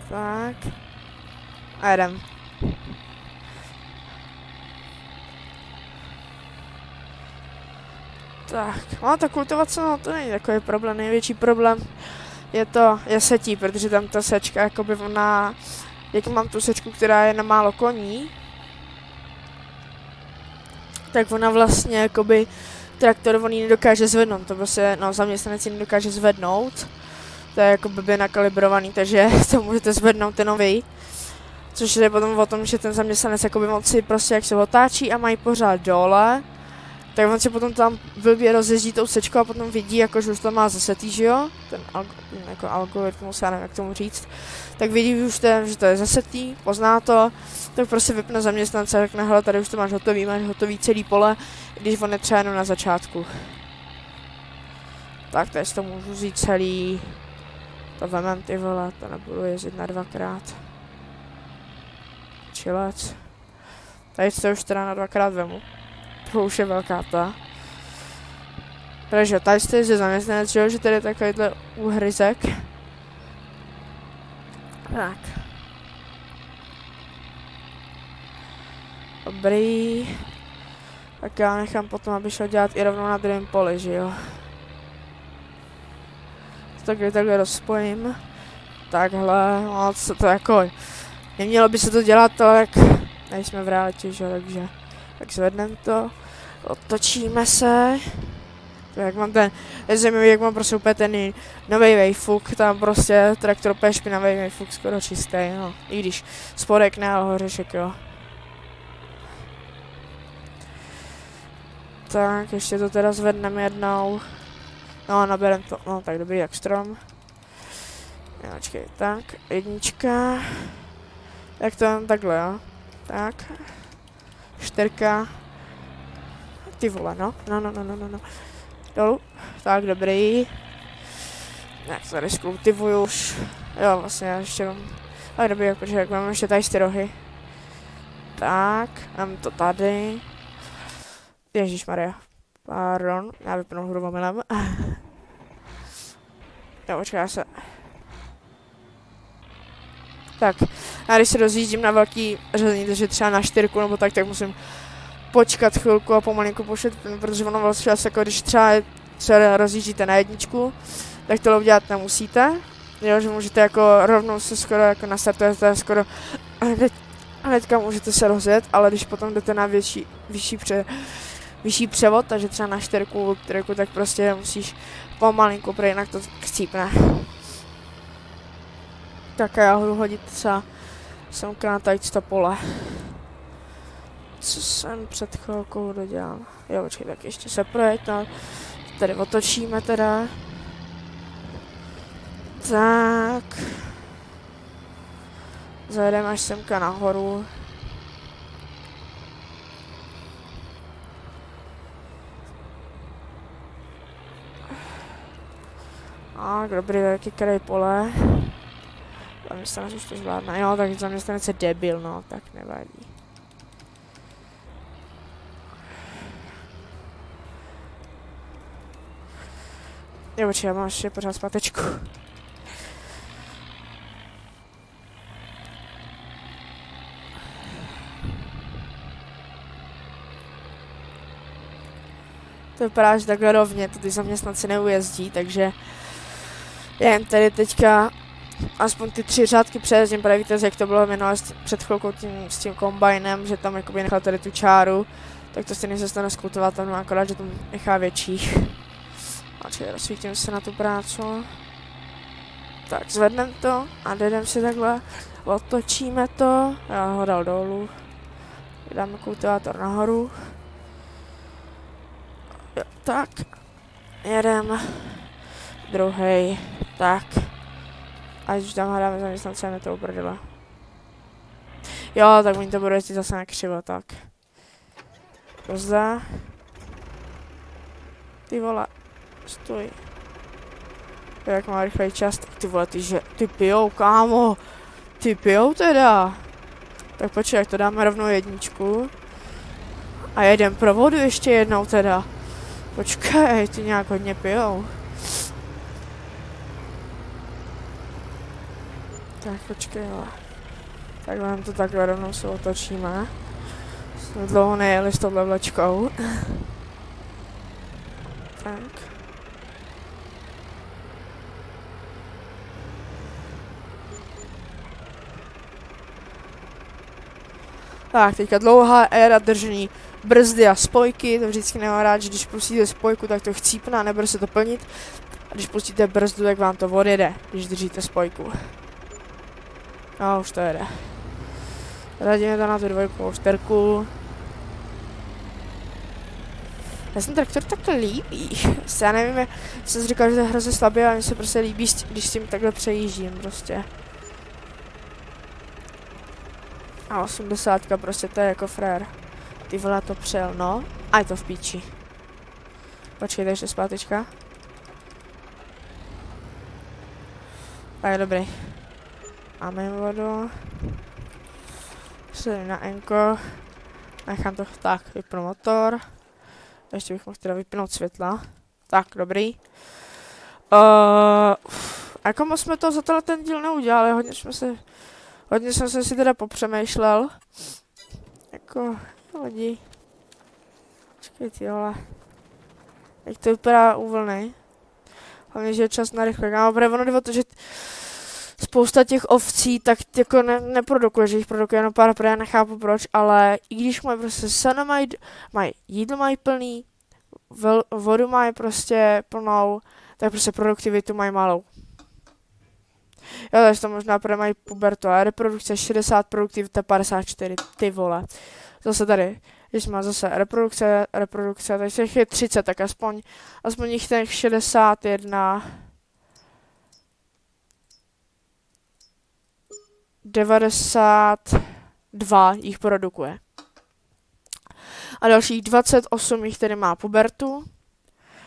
Tak. A jedem. Tak, no ta kultivace, no to není takový problém, největší problém je setí, protože tam ta sečka, jakoby ona, jak mám tu sečku, která je na málo koní, tak ona vlastně, jakoby, traktor on ji nedokáže zvednout, to prostě, no zaměstnanec ji nedokáže zvednout, to je jako blbě nakalibrovaný, takže to můžete zvednout jenom vy, což je potom o tom, že ten zaměstnanec, jakoby si prostě, jak se otáčí a mají pořád dole, tak on si potom tam blbě rozjezdí tou sečkou a potom vidí, jako, že už to má zasetý, že jo? Ten jako algoritmus, já nevím, jak tomu říct. Tak vidí už že to je zasetý, pozná to, tak prostě vypne zaměstnance a řekne, hele, tady už to máš hotový celý pole, když on je třeba jenom na začátku. Tak tady si to můžu vzít celý. To vemem, ty vole, to nebudu jezdit na dvakrát. Čilec. Tady to už teda na dvakrát vemu. To už je velká ta. Takže tady jste je zaměstnanec, že tady je takovýhle úhryzek. Tak. Dobrý. Tak já nechám potom, aby šel dělat i rovnou na druhém poli, že jo. Takhle rozpojím. Takhle, no co to jako, nemělo by se to dělat, ale jak nejsme v realitě, že jo, takže tak zvedneme to, otočíme se. Jak mám jak mám prostě úplně ten nový vejfuk, tam prostě traktor úplně špinavý vejfuk, skoro čistý, no. I když spodek ne, ale hořešek, jo. Tak, ještě to teda zvedneme jednou. No, naberem to, no tak dobrý, jak strom. Jo, počkej, tak, jednička. Jak to jen takhle, jo. Tak. 4. Ty vole, no. No. Dolů. Tak, dobrý. Tak, tady skultivuju už. Jo, vlastně já ještě mám. Ale dobrý, protože jak mám ještě tady ty rohy. Tak, mám to tady. Ježišmarja. Pardon, já vypnu hru omylem. Jo, počkej, se. Tak, já když se rozjíždím na velký řezení, takže třeba na 4 nebo tak musím počkat chvilku a pomalinku pošet, protože ono vlastně jako když třeba se rozjíždíte na 1, tak to udělat nemusíte. Jo, že můžete jako rovnou se skoro jako nastartujete skoro hnedka můžete se rozjet, ale když potom jdete na vyšší převod, takže třeba na 4, tak prostě musíš pomalinku, protože jinak to chcípne. Tak a já budu hodit třeba semka na tady to pole. Co jsem před chvilkou dodělal? Jo, počkej, tak ještě se projeď, no. Tady otočíme teda. Tak. Zajedeme až semka nahoru. A dobrý, jaký kraj pole. Zaměstnanec už to zvládne. Jo, tak zaměstnanec je debil, no, tak nevadí. Jo, počkej, já mám ještě pořád zpátečku. To vypadá, že takhle rovně to ty zaměstnanci neujezdí, takže jen tady teďka aspoň ty 3 řádky přejezdím, právě víte, jak to bylo minulé před chvilkou s tím kombajnem, že tam jakoby nechal tady tu čáru, tak to stejně se stane s kultivátorem, akorát, že to nechá větší. A čili rozsvítím se na tu prácu. Tak zvedneme to a jdeme si takhle, otočíme to, já ho dal dolů, dáme kultivátor nahoru. Jo, tak, jedem, druhý, tak, a když tam hledáme zaměstnance, mi to uprdele. Jo, tak oni to budou jezdit zase na křivo, tak. Pozda. Ty vole, stoj. Jak má rychlej čas, tak ty vole, ty pijou, kámo. Ty pijou teda. Tak počkej, jak to dáme rovnou jedničku. A jedem pro vodu ještě jednou teda. Počkej, ty nějak hodně pijou. Tak počkej, jo. Tak vám to takhle rovnou se otočíme. Jsme dlouho nejeli s touhle vlečkou. Tak. Tak, teďka dlouhá éra držení brzdy a spojky, to vždycky nemám rád, že když pustíte spojku, tak to chcípne a nebude se to plnit. A když pustíte brzdu, tak vám to odjede, když držíte spojku. A už to jede. Radíme to na tu dvojkovou šterku. Já jsem traktor takhle líbí. Já nevím, jsem si říkal, že to je hrozně slabě, ale mi se prostě líbí, když s tím takhle přejíždím prostě. A 80 prostě to je jako frér. Ty vole, to přijel, no. A je to v píči. Počkejte ještě zpátečka. A je dobrý. Máme vodu. Sedím na enko. Nechám to tak, vypnu motor. Ještě bych mohl teda vypnout světla. Tak, dobrý. Jako moc jsme to za ten díl neudělali, hodně jsem se si teda popřemýšlel. Jako, lidi. Počkej ty vole. Jak to vypadá u vlny. Hlavně, že je čas na rychle. Kámo, ono jde o to, že spousta těch ovcí tak jako neprodukuje, že jich produkuje jenom pár, já nechápu proč, ale i když mají prostě seno, mají jídlo mají plný, vodu mají prostě plnou, tak prostě produktivitu mají malou. Jo, takže to možná mají pubertu, ale reprodukce 60, produktivita 54, ty vole. Zase tady, když má zase reprodukce, takže těch je 30, tak aspoň jich těch 61, 92 jich produkuje. A dalších 28 jich tedy má pubertu.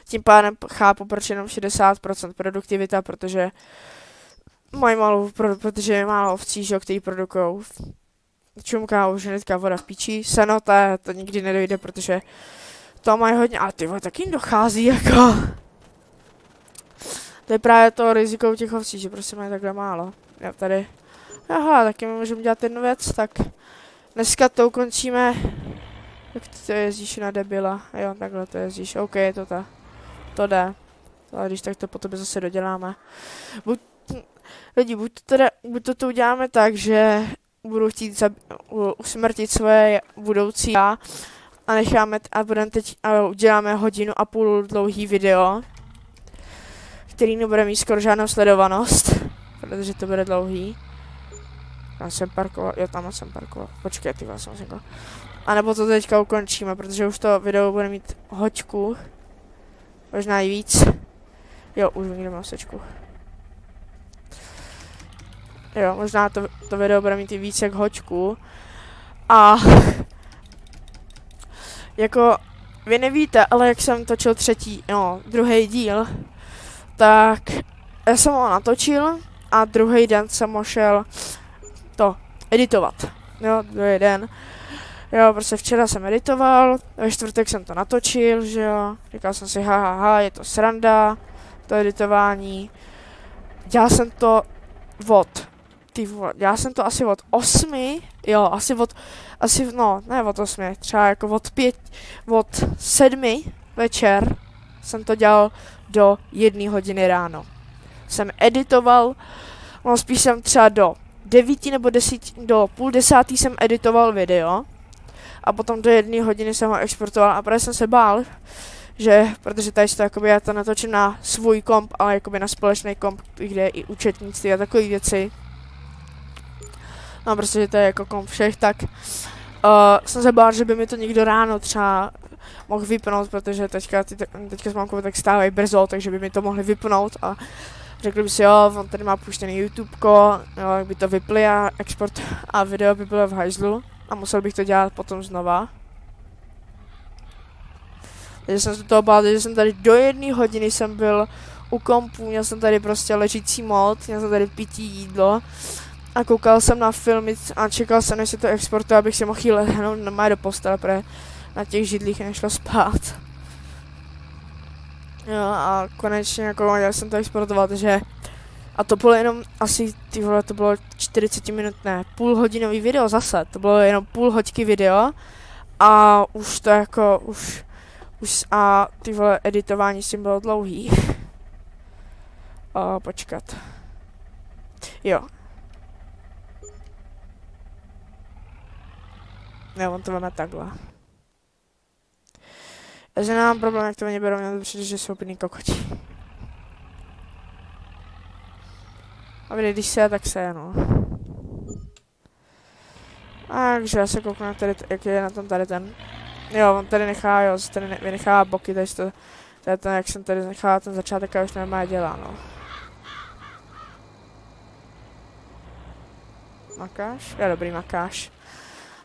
Tím pádem chápu, proč jenom 60% produktivita, protože mají protože je málo ovcí, že, který produkují. Čumka už hnedka voda v píči. Seno, to nikdy nedojde, protože to mají hodně. A ty vole, tak jim dochází jako. To je právě to riziko těch ovcí, že prostě mají takhle málo. Já tady. Aha, taky my můžeme dělat jednu věc, tak dneska to ukončíme. Jak to jezdíš na debila? Jo, takhle to jezdíš, OK, to jde. Ale když tak to po tobě zase doděláme. Buď to uděláme tak, že budu chtít usmrtit svoje budoucí já a necháme uděláme 1,5 hodiny dlouhý video, který nebude mít skoro žádnou sledovanost, protože to bude dlouhý. Tam jsem parkoval, jo, tam jsem parkoval. Počkej, ty vás jsem řekl. A nebo to teďka ukončíme, protože už to video bude mít hoďku. Možná i víc. Jo, už někde mám sečku. Jo, možná to video bude mít i víc jak hoďku. A jako vy nevíte, ale jak jsem točil druhý díl, tak já jsem ho natočil a druhý den jsem ho šel to editovat. Jo, druhý den. Jo, prostě včera jsem editoval, ve čtvrtek jsem to natočil, že jo. Říkal jsem si, je to sranda, to editování. Dělal jsem to asi od 8, jo, ne od 8, třeba jako od 7 večer jsem to dělal do 1 hodiny ráno. Jsem editoval, no spíš jsem třeba do 9 nebo 10, do 9:30 jsem editoval video a potom do 1 hodiny jsem ho exportoval a právě jsem se bál, že, protože tady to jakoby já to natočím na svůj komp, ale jakoby na společný komp, kde je i účetnictví a takové věci. No prostě, že to je jako komp všech, tak jsem se bál, že by mi to někdo ráno třeba mohl vypnout, protože teďka s mámkou tak stávají brzo, takže by mi to mohli vypnout a řekli by si, jo, on tady má puštěný YouTubeko, jo, jak by to vypli a export a video by bylo v hajzlu a musel bych to dělat potom znova. Takže jsem se toho bál, že jsem tady do 1 hodiny jsem byl u kompu, měl jsem tady prostě ležící mod, měl jsem tady pití jídlo a koukal jsem na filmy a čekal jsem, než se to exportuje, abych si mohl jít lehnout normálně do postele, protože na těch židlích nešlo spát. Jo, a konečně jako já jsem to exportoval, takže a to bylo jenom asi, ty vole, to bylo 40 minut, ne, půlhodinový video zase, to bylo jenom půl hoďky video a už to jako, už a ty vole, editování s tím bylo dlouhý. Počkat. Jo. Ne, on to veme takhle. Takže nemám problém, jak to oni berou, mě přijde, že jsou úplný kokoti. A když se, tak se, no. Takže já se kouknu na tady, jak je na tom tady ten. Jo, on tady nechá, jo, tady vynechává boky, takže to je ten, jak jsem tady nechala ten začátek a už normálně dělá, no. Makáš? Jo, dobrý, makáš.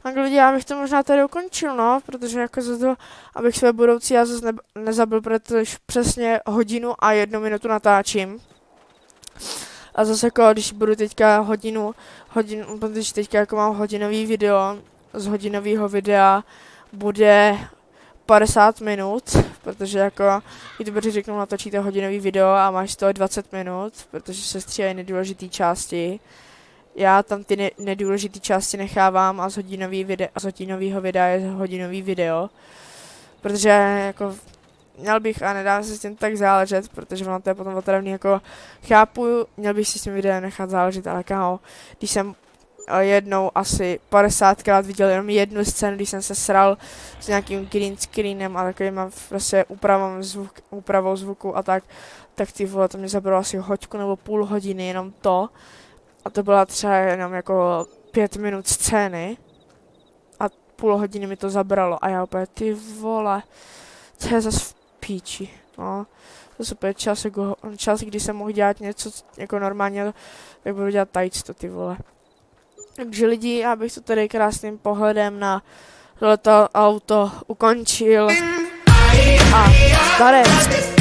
Tak lidi, já bych to možná tady ukončil, no, protože jako za to, abych své budoucí já zase nezabil, protože přesně 1 hodinu a 1 minutu natáčím. A zase jako, když budu teďka hodinu, protože teďka jako mám hodinový video, z hodinového videa bude 50 minut, protože jako YouTubeři řeknou, natočíte hodinový video a máš z toho 20 minut, protože se stříhají nedůležité části. Já tam ty nedůležité části nechávám a z hodinového videa je hodinový video. Protože jako měl bych a nedá se s tím tak záležet, protože ono to je potom otravný, jako chápu, měl bych si s tím videem nechat záležet, ale kámo, když jsem jednou asi 50krát viděl jenom jednu scénu, když jsem se sral s nějakým green screenem a takovým prostě úpravou zvuku a tak ty vole, to mě zabralo asi hoďku nebo půl hodiny jenom to. A to byla třeba jenom jako 5 minut scény a půl hodiny mi to zabralo a já úplně ty vole, to je zase v píči, no. To je super čas, kdy jsem mohl dělat něco jako normálně, tak budu dělat tajíc ty vole. Takže lidi, já bych to tady krásným pohledem na tohleto auto ukončil a zdarec.